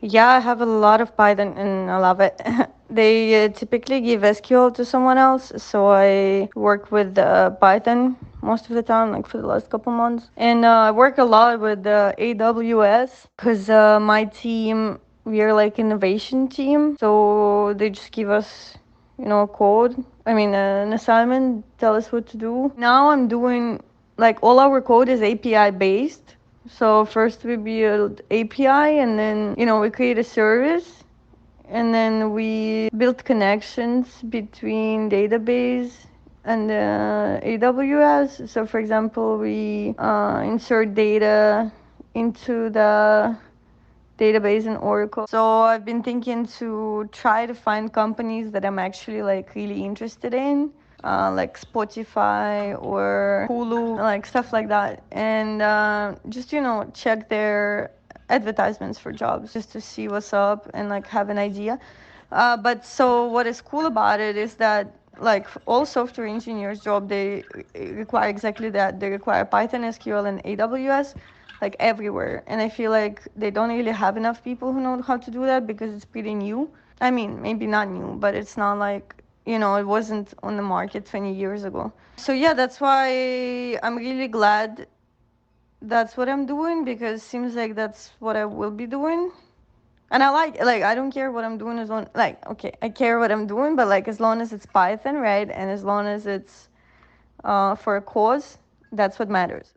Yeah, I have a lot of Python and I love it. They typically give SQL to someone else, so I work with Python most of the time, like for the last couple months. And I work a lot with AWS because my team, we are like innovation team, so they just give us, code. I mean, an assignment, tell us what to do. Now I'm doing like all our code is API based. So first we build API and then, we create a service and then we build connections between database and AWS. So for example, we insert data into the database in Oracle. So I've been thinking to try to find companies that I'm actually like really interested in, like Spotify or Hulu, like stuff like that, and just check their advertisements for jobs just to see what's up and like have an idea. But so what is cool about it is that like all software engineers job they require exactly that. They require Python, SQL, and AWS like everywhere. And I feel like they don't really have enough people who know how to do that because it's pretty new. I mean, maybe not new, but it's not like, it wasn't on the market 20 years ago. So yeah, that's why I'm really glad that's what I'm doing because it seems like that's what I will be doing. And I like I don't care what I'm doing as long like okay, I care what I'm doing, but like as long as it's Python, right? And as long as it's for a cause, that's what matters.